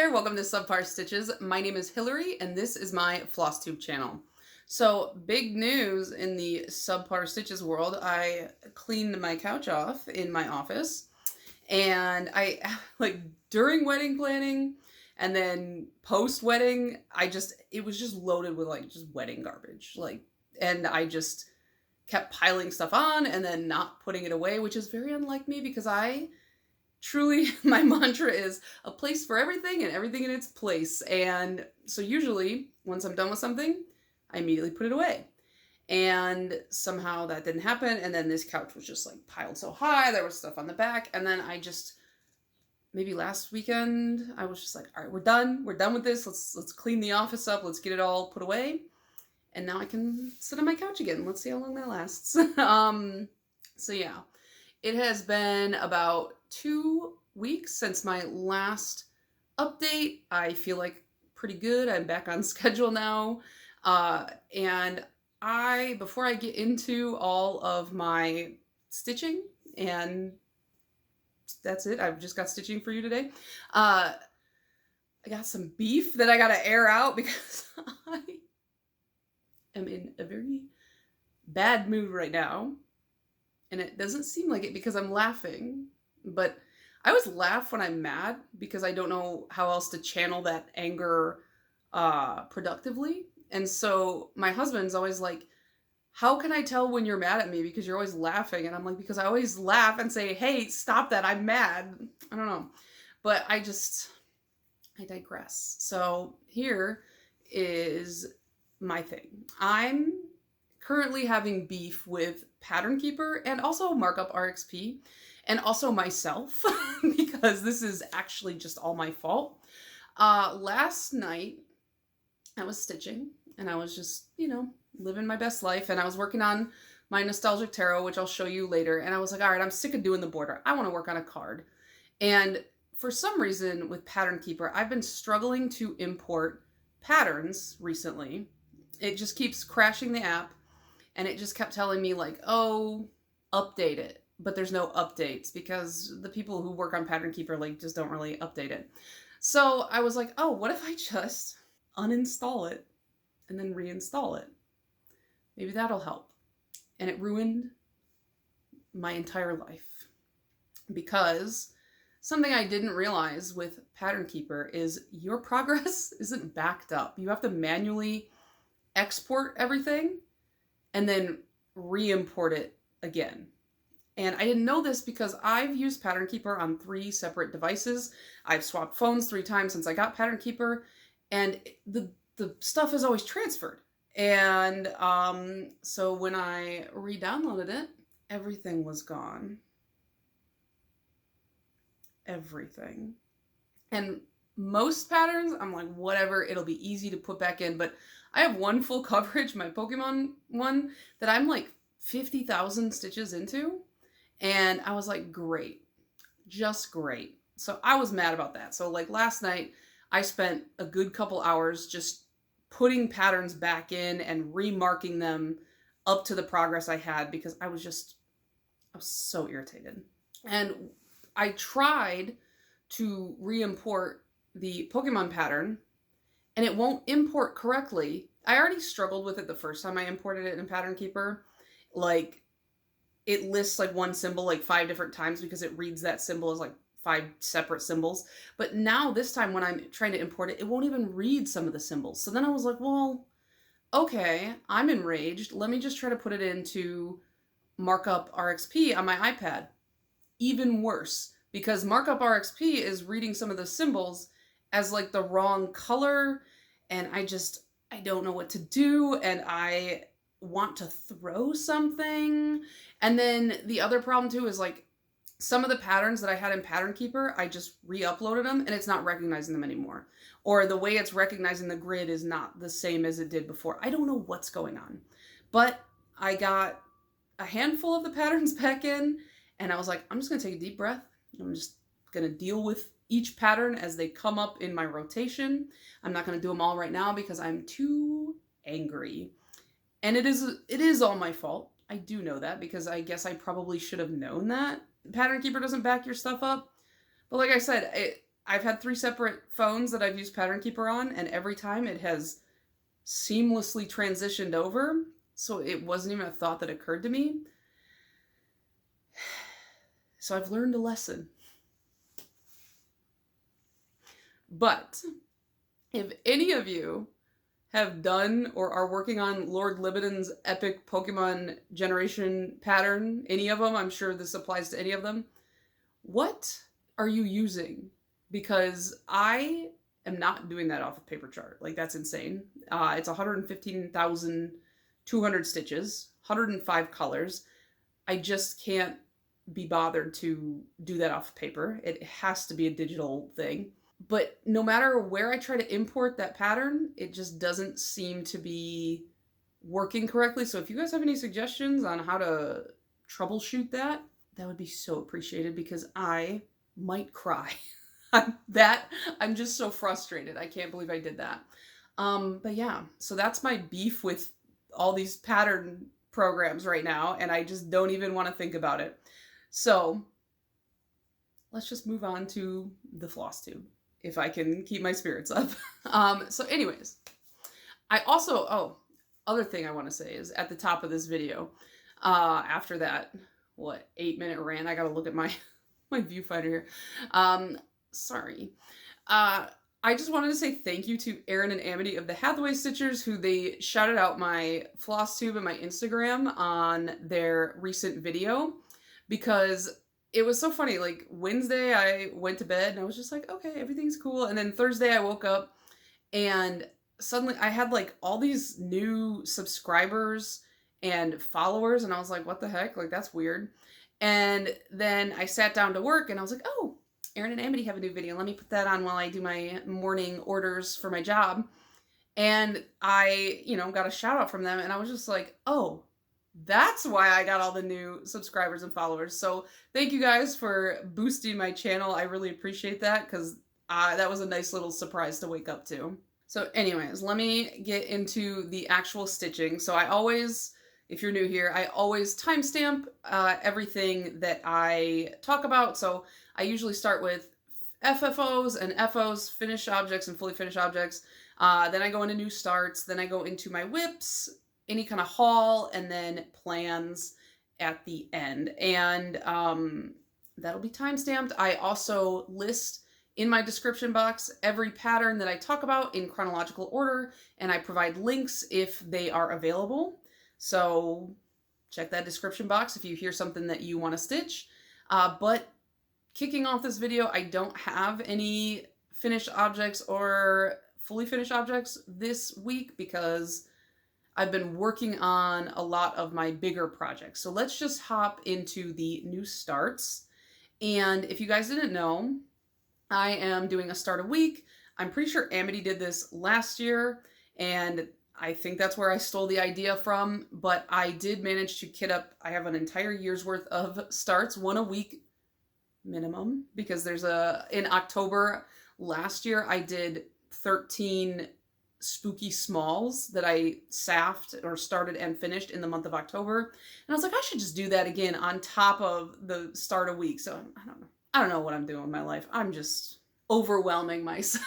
there, welcome to Subpar Stitches. My name is Hillary and this is my Flosstube channel. So big news in the Subpar Stitches world, I cleaned my couch off in my office and I during wedding planning and then post wedding, it was just loaded with just wedding garbage. And I just kept piling stuff on and then not putting it away, which is very unlike me because truly, my mantra is a place for everything and everything in its place. And so usually, once I'm done with something, I immediately put it away. And somehow that didn't happen. And then this couch was just piled so high. There was stuff on the back. And then maybe last weekend, I was just like, all right, we're done. We're done with this. Let's clean the office up. Let's get it all put away. And now I can sit on my couch again. Let's see how long that lasts. So yeah, it has been about 2 weeks since my last update. I feel pretty good. I'm back on schedule now. And before I get into all of my stitching, and that's it, I've just got stitching for you today. I got some beef that I gotta air out because I am in a very bad mood right now. And it doesn't seem like it because I'm laughing, but I always laugh when I'm mad because I don't know how else to channel that anger productively. And so my husband's always like, how can I tell when you're mad at me? Because you're always laughing. And I'm like, because I always laugh and say, hey, stop that, I'm mad. I don't know. But I digress. So here is my thing. I'm currently having beef with Pattern Keeper and also Markup RXP and also myself because this is actually just all my fault. Last night I was stitching and I was just, living my best life, and I was working on my Nostalgic Tarot, which I'll show you later. And I was like, all right, I'm sick of doing the border. I want to work on a card. And for some reason with Pattern Keeper, I've been struggling to import patterns recently. It just keeps crashing the app. And it just kept telling me oh, update it. But there's no updates because the people who work on Pattern Keeper just don't really update it. So I was like, oh, what if I just uninstall it and then reinstall it? Maybe that'll help. And it ruined my entire life because something I didn't realize with Pattern Keeper is your progress isn't backed up. You have to manually export everything and then re-import it again. And I didn't know this because I've used Pattern Keeper on 3 separate devices. I've swapped phones 3 times since I got Pattern Keeper, and the stuff is always transferred. And so when I re-downloaded it, everything was gone. Everything. And most patterns, I'm like, whatever, it'll be easy to put back in. But I have one full coverage, my Pokemon one, that I'm 50,000 stitches into. And I was like, great. Just great. So I was mad about that. So last night, I spent a good couple hours just putting patterns back in and remarking them up to the progress I had because I was so irritated. And I tried to re-import the Pokemon pattern and it won't import correctly. I already struggled with it the first time I imported it in Pattern Keeper. It lists one symbol 5 different times because it reads that symbol as 5 separate symbols. But now this time when I'm trying to import it, it won't even read some of the symbols. So then I was like, well, okay, I'm enraged. Let me just try to put it into Markup RXP on my iPad. Even worse, because Markup RXP is reading some of the symbols as the wrong color, and I don't know what to do, and I want to throw something. And then the other problem too is some of the patterns that I had in Pattern Keeper, I just re-uploaded them and it's not recognizing them anymore. Or the way it's recognizing the grid is not the same as it did before. I don't know what's going on. But I got a handful of the patterns back in and I was like, I'm just going to take a deep breath. I'm just going to deal with each pattern as they come up in my rotation. I'm not going to do them all right now because I'm too angry. And it is all my fault. I do know that because I guess I probably should have known that Pattern Keeper doesn't back your stuff up. But like I said, I've had 3 separate phones that I've used Pattern Keeper on, and every time it has seamlessly transitioned over, so it wasn't even a thought that occurred to me. So I've learned a lesson. But if any of you have done or are working on Lord Libidin's epic Pokemon generation pattern, any of them, I'm sure this applies to any of them, what are you using? Because I am not doing that off of paper chart. Like, that's insane. It's 115,200 stitches, 105 colors. I just can't be bothered to do that off of paper. It has to be a digital thing. But no matter where I try to import that pattern, it just doesn't seem to be working correctly. So if you guys have any suggestions on how to troubleshoot that, that would be so appreciated, because I might cry. I'm just so frustrated. I can't believe I did that. But yeah, so that's my beef with all these pattern programs right now, and I just don't even want to think about it. So let's just move on to the Flosstube, if I can keep my spirits up. So anyways, I also, other thing I want to say is at the top of this video, after that, 8-minute rant, I gotta look at my viewfinder here. Sorry. I just wanted to say thank you to Aaron and Amity of the Hathaway Stitchers, who they shouted out my Flosstube and my Instagram on their recent video, because it was so funny. Like, Wednesday I went to bed and I was just like, okay, everything's cool. And then Thursday I woke up and suddenly I had like all these new subscribers and followers, and I was like, what the heck? Like, that's weird. And then I sat down to work and I was like, oh, Aaron and Amity have a new video. Let me put that on while I do my morning orders for my job. And I, got a shout out from them, and I was just like, oh, that's why I got all the new subscribers and followers. So thank you guys for boosting my channel. I really appreciate that, because that was a nice little surprise to wake up to. So anyways, let me get into the actual stitching. So I always, if you're new here, I always timestamp everything that I talk about. So I usually start with FFOs and FOs, finished objects and fully finished objects. Then I go into new starts. Then I go into my whips, any kind of haul, and then plans at the end. And that'll be timestamped. I also list in my description box every pattern that I talk about in chronological order, and I provide links if they are available. So check that description box if you hear something that you want to stitch. But kicking off this video, I don't have any finished objects or fully finished objects this week because I've been working on a lot of my bigger projects. So let's just hop into the new starts. And if you guys didn't know, I am doing a start a week. I'm pretty sure Amity did this last year, and I think that's where I stole the idea from, but I did manage to kit up. I have an entire year's worth of starts, one a week minimum, because there's in October last year, I did 13 spooky smalls that I saffed or started and finished in the month of October. And I was like, I should just do that again on top of the start a week. So I don't know. I don't know what I'm doing with my life. I'm just overwhelming myself.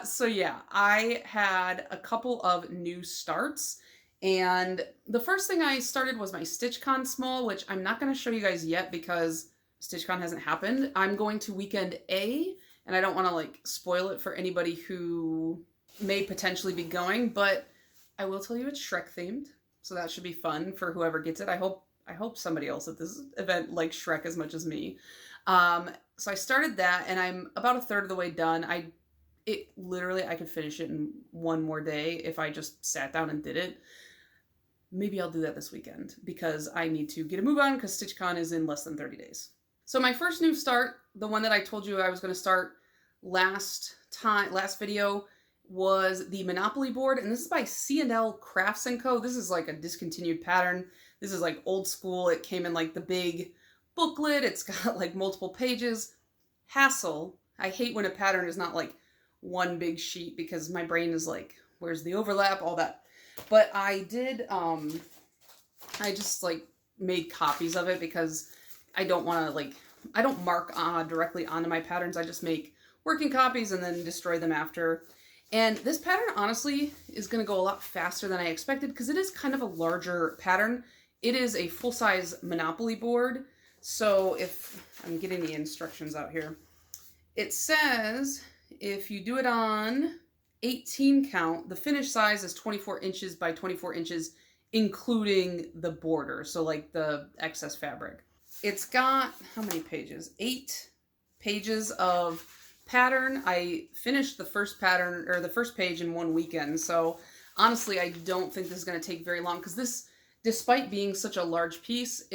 So yeah, I had a couple of new starts, and the first thing I started was my StitchCon small, which I'm not going to show you guys yet because StitchCon hasn't happened. I'm going to weekend A, and I don't want to like spoil it for anybody who may potentially be going, but I will tell you it's Shrek themed, so that should be fun for whoever gets it. I hope somebody else at this event likes Shrek as much as me. So I started that, and I'm about a third of the way done. I could finish it in one more day if I just sat down and did it. Maybe I'll do that this weekend because I need to get a move on because StitchCon is in less than 30 days. So my first new start, the one that I told you I was going to start last video, was the Monopoly board, and this is by C&L Crafts Co. This is like a discontinued pattern. This is like old school. It came in like the big booklet. It's got like multiple pages. Hassle. I hate when a pattern is not like one big sheet because my brain is like, where's the overlap, all that. But I did, I just like made copies of it because I don't want to like I don't mark directly onto my patterns. I just make working copies and then destroy them after. And this pattern, honestly, is going to go a lot faster than I expected because it is kind of a larger pattern. It is a full-size Monopoly board. So if I'm getting the instructions out here, it says if you do it on 18 count, the finished size is 24 inches by 24 inches, including the border. So like the excess fabric. It's got, how many pages? 8 pages of pattern. I finished the first pattern, or the first page, in one weekend. So honestly, I don't think this is going to take very long because this, despite being such a large piece,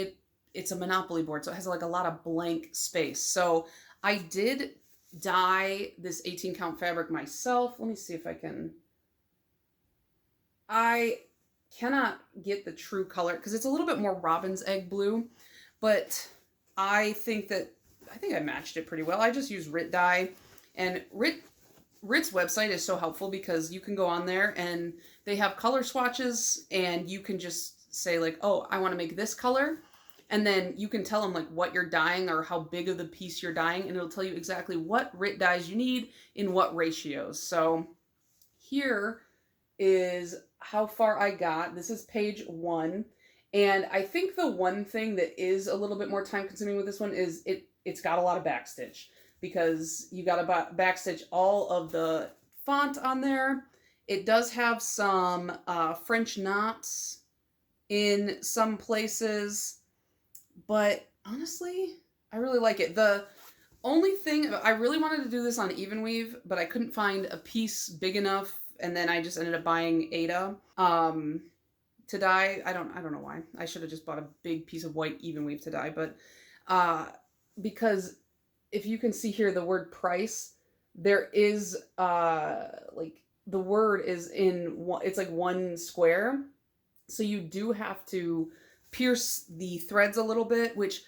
it's a Monopoly board. So it has like a lot of blank space. So I did dye this 18 count fabric myself. Let me see if I can. I cannot get the true color because it's a little bit more robin's egg blue, but I think I matched it pretty well. I just use Rit dye, and Rit's website is so helpful because you can go on there and they have color swatches, and you can just say like, oh, I want to make this color. And then you can tell them like what you're dyeing or how big of the piece you're dyeing, and it'll tell you exactly what Rit dyes you need in what ratios. So here is how far I got. This is page 1. And I think the one thing that is a little bit more time consuming with this one is it's got a lot of backstitch, because you got to backstitch all of the font on there. It does have some French knots in some places, but honestly, I really like it. The only thing, I really wanted to do this on even weave, but I couldn't find a piece big enough, and then I just ended up buying Ada to dye. I don't know why. I should have just bought a big piece of white even weave to dye, but because if you can see here the word price, there is like the word is in one, it's like one square, so you do have to pierce the threads a little bit, which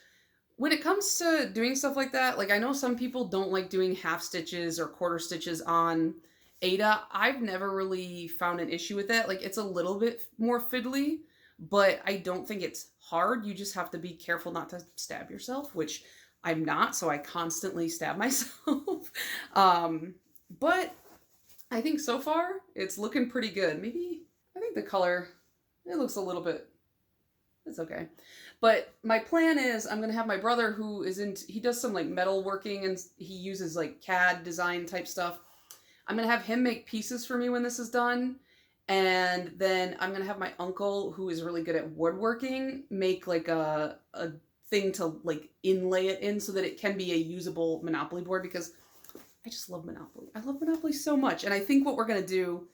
when it comes to doing stuff like that, like I know some people don't like doing half stitches or quarter stitches on Ada. I've never really found an issue with that. Like it's a little bit more fiddly, but I don't think it's hard. You just have to be careful not to stab yourself, which I'm not, so I constantly stab myself. But I think so far it's looking pretty good. Maybe, I think the color, it looks a little bit, it's okay. But my plan is I'm going to have my brother, who is he does some like metal working and he uses like CAD design type stuff. I'm going to have him make pieces for me when this is done. And then I'm going to have my uncle, who is really good at woodworking, make like a thing to like inlay it in so that it can be a usable Monopoly board, because I just love Monopoly. I love Monopoly so much. And I think what we're going to do,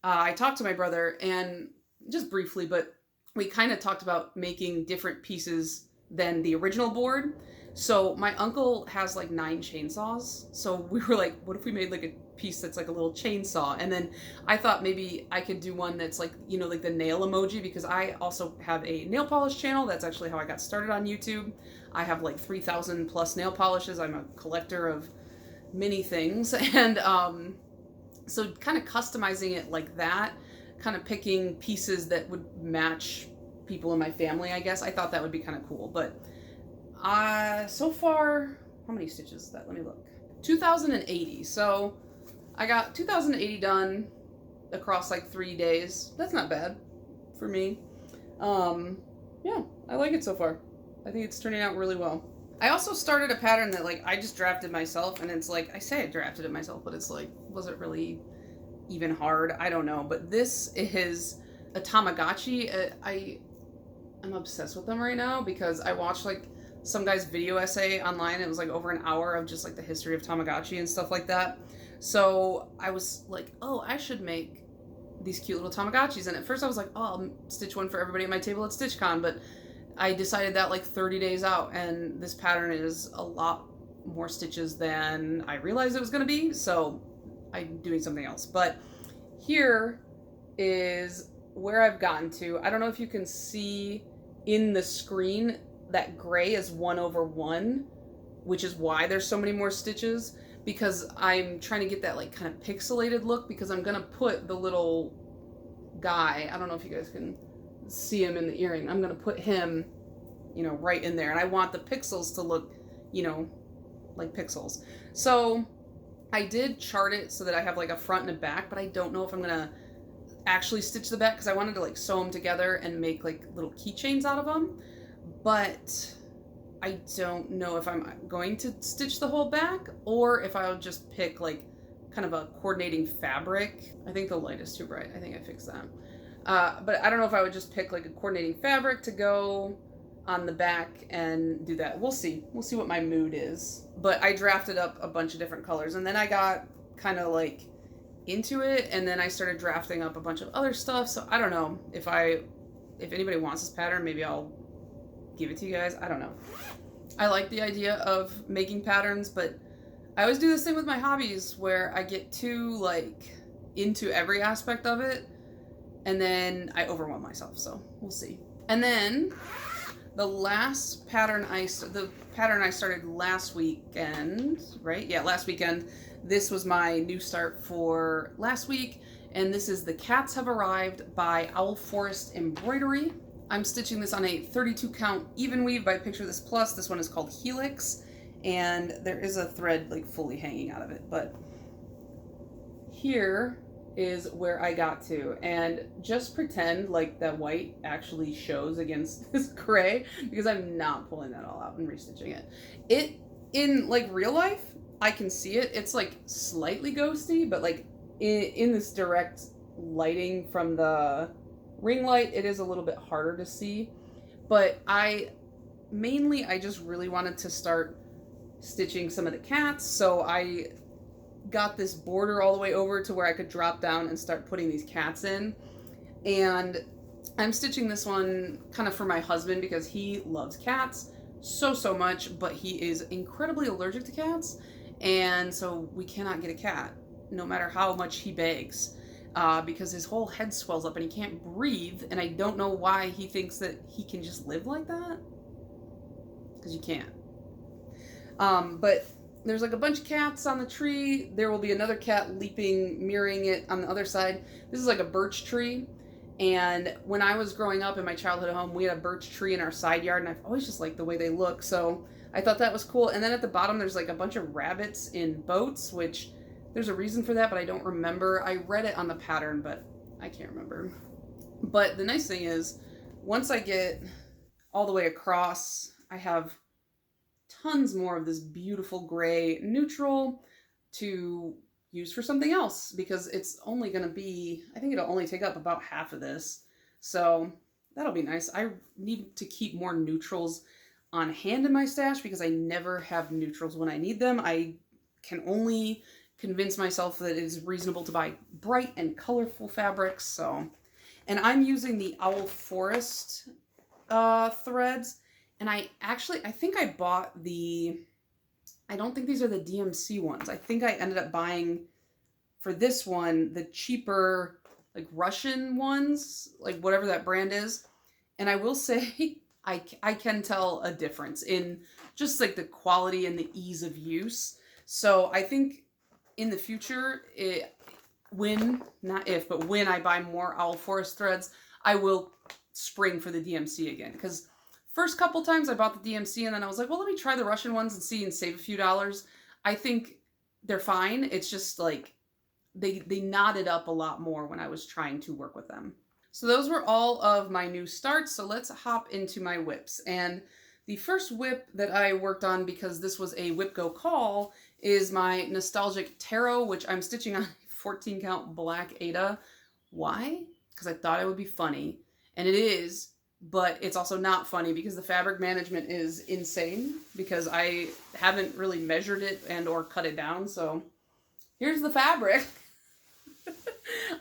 I talked to my brother, and just briefly, but we kind of talked about making different pieces than the original board. So my uncle has like 9 chainsaws. So we were like, what if we made like a piece that's like a little chainsaw? And then I thought maybe I could do one that's like, you know, like the nail emoji, because I also have a nail polish channel. That's actually how I got started on YouTube. I have like 3,000 plus nail polishes. I'm a collector of many things. And so kind of customizing it like that, kind of picking pieces that would match people in my family, I guess. I thought that would be kind of cool. But so far, how many stitches is that? Let me look. 2,080. So I got 2,080 done across like 3 days. That's not bad for me. Yeah, I like it so far. I think it's turning out really well. I also started a pattern that like I just drafted myself, and it's like, I say I drafted it myself, but it's like, was it really even hard? I don't know. But this is a Tamagotchi. I'm obsessed with them right now because I watched like some guy's video essay online. It was like over an hour of just like the history of Tamagotchi and stuff like that. So I was like, oh, I should make these cute little Tamagotchis. And at first I was like, oh, I'll stitch one for everybody at my table at StitchCon. But I decided that like 30 days out, and this pattern is a lot more stitches than I realized it was going to be. So I'm doing something else. But here is where I've gotten to. I don't know if you can see in the screen that gray is 1/1, which is why there's so many more stitches, because I'm trying to get that like kind of pixelated look, because I'm gonna put the little guy, I don't know if you guys can see him in the earring, I'm gonna put him, you know, right in there, and I want the pixels to look you know, like pixels. So I did chart it so that I have like a front and a back, but I don't know if I'm gonna actually stitch the back because I wanted to like sew them together and make like little keychains out of them. But I don't know if I'm going to stitch the whole back or if I'll just pick like kind of a coordinating fabric. I think the light is too bright. I think I fixed that. But I don't know if I would just pick like a coordinating fabric to go on the back and do that. We'll see. We'll see what my mood is. But I drafted up a bunch of different colors and then I got kind of like into it and then I started drafting up a bunch of other stuff. So I don't know if anybody wants this pattern, maybe I'll give it to you guys. I don't know. I like the idea of making patterns, but I always do this thing with my hobbies where I get too like into every aspect of it and then I overwhelm myself. So we'll see. And then the last pattern I started last weekend, right? Yeah, last weekend. This was my new start for last week, and this is The Cats Have Arrived by Owl Forest Embroidery. I'm stitching this on a 32 count even weave by Picture This Plus. This one is called Helix, and there is a thread like fully hanging out of it, but here is where I got to, and just pretend like that white actually shows against this gray because I'm not pulling that all out and restitching it. In like real life, I can see it. It's like slightly ghosty, but like in this direct lighting from the ring light, it is a little bit harder to see. But I just really wanted to start stitching some of the cats, so I got this border all the way over to where I could drop down and start putting these cats in. And I'm stitching this one kind of for my husband because he loves cats so much, but he is incredibly allergic to cats, and so we cannot get a cat no matter how much he begs, because his whole head swells up and he can't breathe, and I don't know why he thinks that he can just live like that, because you can't. But there's like a bunch of cats on the tree. There will be another cat leaping, mirroring it on the other side. This is like a birch tree. And when I was growing up in my childhood home, we had a birch tree in our side yard, and I've always just liked the way they look. So I thought that was cool. And then at the bottom, there's like a bunch of rabbits in boats, which there's a reason for that, but I don't remember. I read it on the pattern, but I can't remember. But the nice thing is, once I get all the way across, I have tons more of this beautiful gray neutral to use for something else, because it's only going to be, I think it'll only take up about half of this. So that'll be nice. I need to keep more neutrals on hand in my stash because I never have neutrals when I need them. I can only convince myself that it is reasonable to buy bright and colorful fabrics. So, and I'm using the Owl Forest threads. And I think I bought I don't think these are the DMC ones. I think I ended up buying, for this one, the cheaper, like Russian ones, like whatever that brand is. And I will say, I can tell a difference in just like the quality and the ease of use. So I think in the future, when I buy more Owl Forest threads, I will spring for the DMC again. Because first couple times I bought the DMC and then I was like, well, let me try the Russian ones and see and save a few dollars. I think they're fine. It's just like they knotted up a lot more when I was trying to work with them. So those were all of my new starts. So let's hop into my whips. And the first whip that I worked on, because this was a Whip Go call, is my Nostalgic Tarot, which I'm stitching on 14 count black Aida. Why? Because I thought it would be funny. And it is. But it's also not funny because the fabric management is insane because I haven't really measured it and or cut it down. So here's the fabric.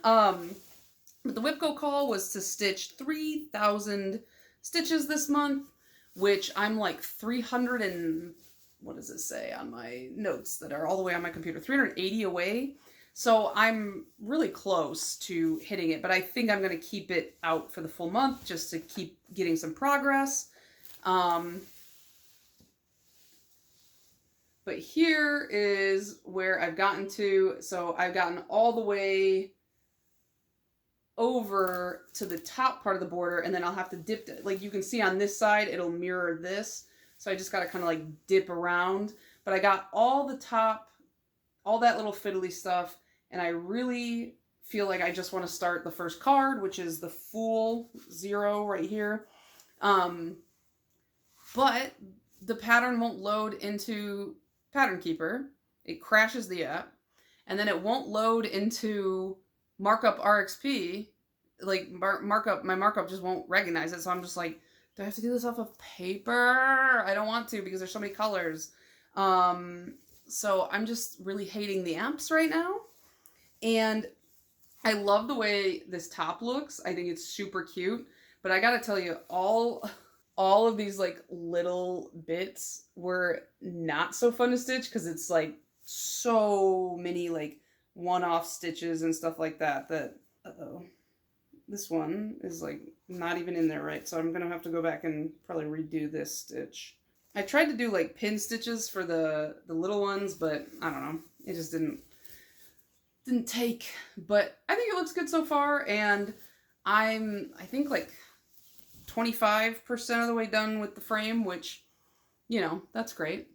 But the Whip Go call was to stitch 3,000 stitches this month, which I'm like 300 and, what does it say on my notes that are all the way on my computer? 380 away. So I'm really close to hitting it, but I think I'm going to keep it out for the full month just to keep getting some progress. But here is where I've gotten to. So I've gotten all the way over to the top part of the border, and then I'll have to dip it. Like you can see on this side, it'll mirror this. So I just got to kind of like dip around. But I got all the top, all that little fiddly stuff. And I really feel like I just want to start the first card, which is the Fool 0 right here. But the pattern won't load into Pattern Keeper. It crashes the app. And then it won't load into Markup RXP. Like markup, my markup just won't recognize it. So I'm just like, do I have to do this off of paper? I don't want to because there's so many colors. So I'm just really hating the apps right now. And I love the way this top looks. I think it's super cute. But I gotta tell you, all of these like little bits were not so fun to stitch because it's like so many like one-off stitches and stuff like that uh-oh, this one is like not even in there right, so I'm gonna have to go back and probably redo this stitch. I tried to do like pin stitches for the little ones, but I don't know, it just didn't take. But I think it looks good so far, and I think like 25% of the way done with the frame, which, you know, that's great,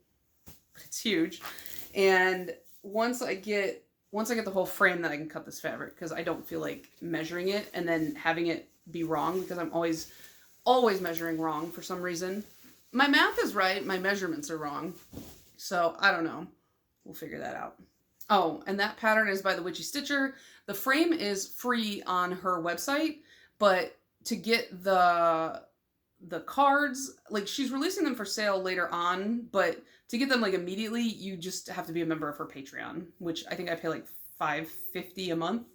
but it's huge. And once I get the whole frame, then I can cut this fabric, because I don't feel like measuring it and then having it be wrong, because I'm always measuring wrong for some reason. My math is right, my measurements are wrong. So I don't know. We'll figure that out. Oh, and that pattern is by the Witchy Stitcher. The frame is free on her website, but to get the cards, like she's releasing them for sale later on, but to get them like immediately, you just have to be a member of her Patreon, which I think I pay like $5.50 a month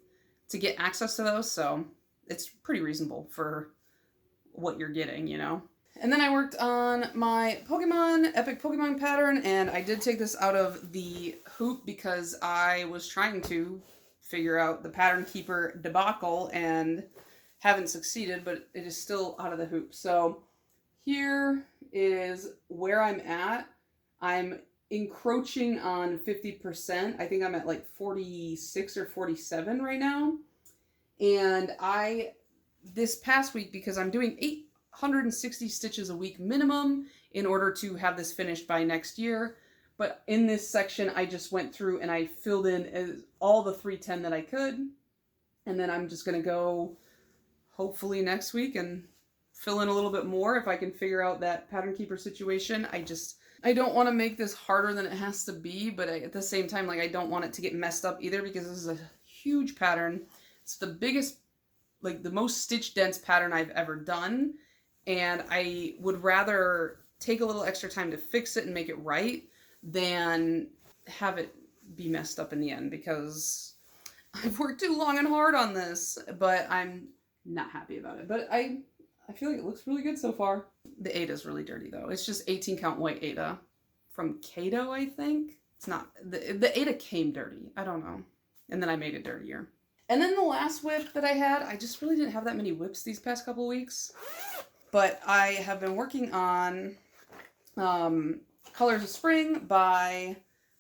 to get access to those. So it's pretty reasonable for what you're getting, you know? And then I worked on my Epic Pokemon pattern, and I did take this out of the hoop because I was trying to figure out the Pattern Keeper debacle and haven't succeeded, but it is still out of the hoop. So here is where I'm at. I'm encroaching on 50%. I think I'm at like 46 or 47 right now. And this past week, because I'm doing 860 stitches a week minimum in order to have this finished by next year. But in this section, I just went through and I filled in all the 310 that I could. And then I'm just going to go hopefully next week and fill in a little bit more if I can figure out that Pattern Keeper situation. I don't want to make this harder than it has to be, but at the same time, like, I don't want it to get messed up either, because this is a huge pattern. It's the biggest, like the most stitch dense pattern I've ever done. And I would rather take a little extra time to fix it and make it right than have it be messed up in the end, because I've worked too long and hard on this, but I'm not happy about it. But I feel like it looks really good so far. The Ada's really dirty though. It's just 18 count white Ada from Kato, I think. It's not, the Ada came dirty. I don't know. And then I made it dirtier. And then the last whip that I had, I just really didn't have that many whips these past couple weeks. But I have been working on Colors of Spring by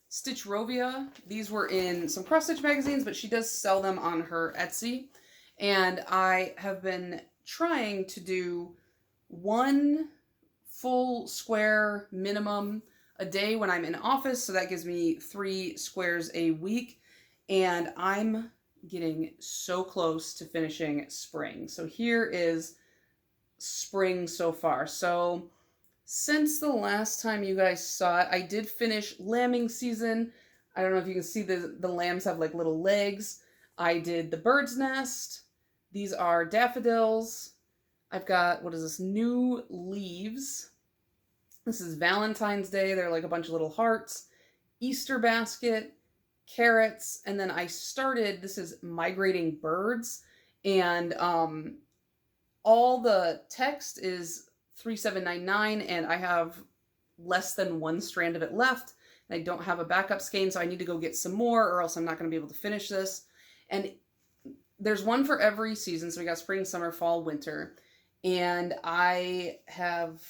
Stitch Rovia. These were in some cross stitch magazines, but she does sell them on her Etsy. And I have been trying to do one full square minimum a day when I'm in office. So that gives me 3 squares a week. And I'm getting so close to finishing spring. So here is spring so far. So since the last time you guys saw it, I did finish lambing season. I don't know if you can see the lambs have like little legs. I did the bird's nest. These are daffodils. I've got, what is this, new leaves. This is Valentine's Day. They're like a bunch of little hearts. Easter basket, carrots, and then I started, this is migrating birds, and all the text is 3799, and I have less than 1 strand of it left, and I don't have a backup skein, so I need to go get some more, or else I'm not going to be able to finish this. And there's one for every season, so we got spring, summer, fall, winter, and I have,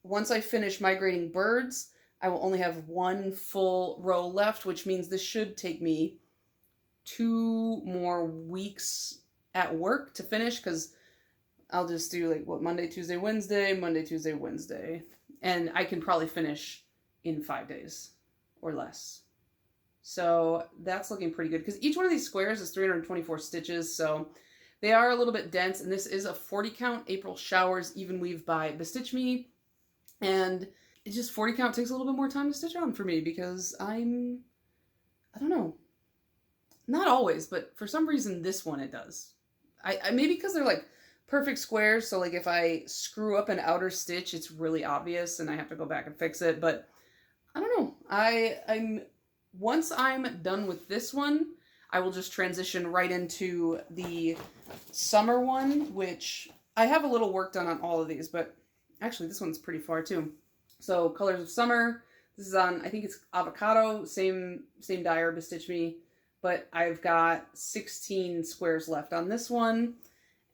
once I finish migrating birds, I will only have 1 full row left, which means this should take me 2 more weeks at work to finish, because I'll just do like, what, Monday, Tuesday, Wednesday, Monday, Tuesday, Wednesday. and I can probably finish in 5 days or less. So that's looking pretty good because each one of these squares is 324 stitches, so they are a little bit dense, and this is a 40 count April Showers Even Weave by Bestitch Me, and it just 40 count takes a little bit more time to stitch on for me because I don't know, not always, but for some reason this one it does. I maybe because they're like perfect squares, so like if I screw up an outer stitch, it's really obvious and I have to go back and fix it, but I don't know. I'm once I'm done with this one, I will just transition right into the summer one, which I have a little work done on all of these, but actually this one's pretty far too. So Colors of Summer, this is on, I think it's Avocado, same dyer, Bestitch Me, but I've got 16 squares left on this one.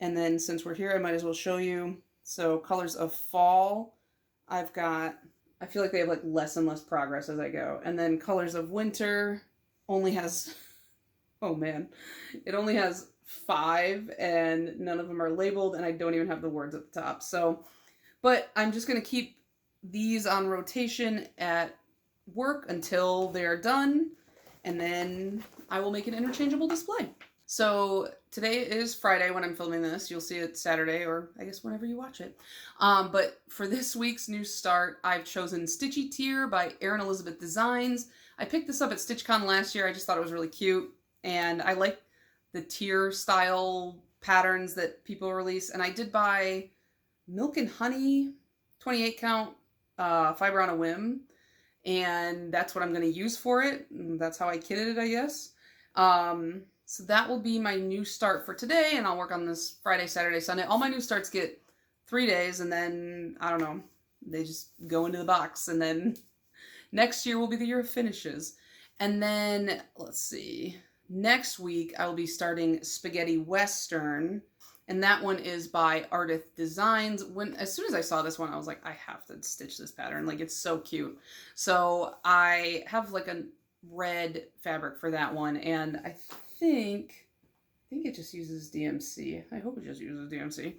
And then since we're here, I might as well show you. So Colors of Fall, I've got, I feel like they have like less and less progress as I go. And then Colors of Winter only has, oh man, it only has 5 and none of them are labeled and I don't even have the words at the top. So, but I'm just going to keep these on rotation at work until they're done, and then I will make an interchangeable display. So today is Friday when I'm filming this. You'll see it Saturday, or I guess whenever you watch it. But for this week's new start, I've chosen Stitchy Tear by Erin Elizabeth Designs. I picked this up at StitchCon last year. I just thought it was really cute, and I like the tear style patterns that people release. And I did buy Milk and Honey 28 count fiber on a whim, and that's what I'm going to use for it. That's how I kitted it, I guess. So that will be my new start for today, and I'll work on this Friday, Saturday, Sunday. All my new starts get 3 days, and then, I don't know, they just go into the box, and then next year will be the year of finishes. And then, let's see, next week I will be starting Spaghetti Western, and that one is by Ardith Designs. As soon as I saw this one, I was like, I have to stitch this pattern. Like, it's so cute. So I have like a red fabric for that one, and I think it just uses DMC. I hope it just uses DMC.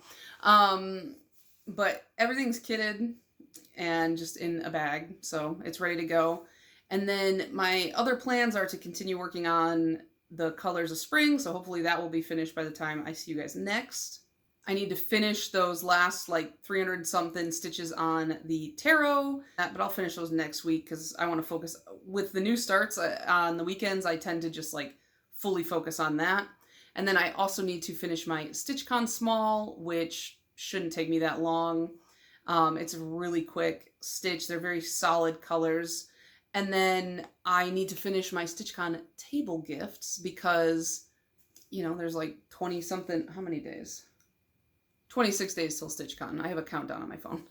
But everything's kitted and just in a bag, so it's ready to go. And then my other plans are to continue working on the Colors of Spring, so hopefully that will be finished by the time I see you guys next. I need to finish those last like 300 something stitches on the tarot, but I'll finish those next week because I want to focus with the new starts on the weekends. I tend to just like fully focus on that. And then I also need to finish my StitchCon Small, which shouldn't take me that long. It's a really quick stitch. They're very solid colors. And then I need to finish my StitchCon table gifts because, you know, there's like 20 something, how many days? 26 days till StitchCon. I have a countdown on my phone.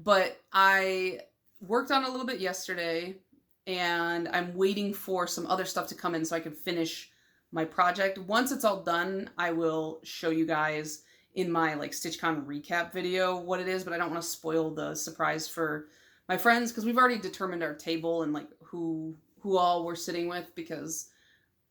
But I worked on it a little bit yesterday, and I'm waiting for some other stuff to come in so I can finish my project. Once it's all done, I will show you guys in my like StitchCon recap video what it is, but I don't want to spoil the surprise for my friends because we've already determined our table and like who all we're sitting with, because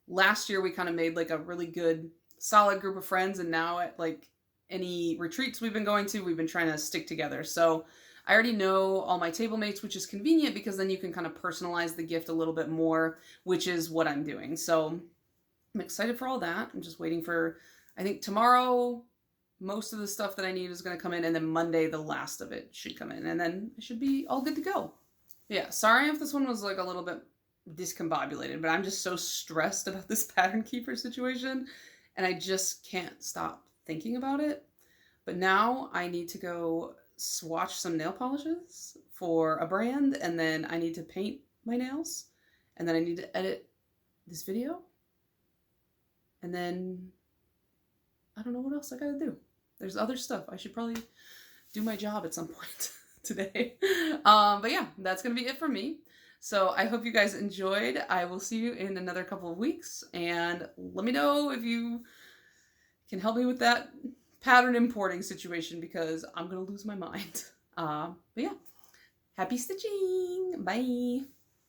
last year we kind of made like a really good solid group of friends, and now at like any retreats we've been going to, we've been trying to stick together. So I already know all my table mates, which is convenient because then you can kind of personalize the gift a little bit more, which is what I'm doing. So I'm excited for all that. I'm just waiting for, I think tomorrow, most of the stuff that I need is going to come in, and then Monday, the last of it should come in, and then it should be all good to go. Yeah, sorry if this one was like a little bit discombobulated, but I'm just so stressed about this pattern keeper situation, and I just can't stop thinking about it. But now I need to go swatch some nail polishes for a brand, and then I need to paint my nails, and then I need to edit this video, and then I don't know what else I gotta do. There's other stuff. I should probably do my job at some point today. But yeah, that's gonna be it for me. So I hope you guys enjoyed. I will see you in another couple of weeks, and let me know if you can help me with that pattern importing situation because I'm gonna lose my mind. But yeah, happy stitching. Bye.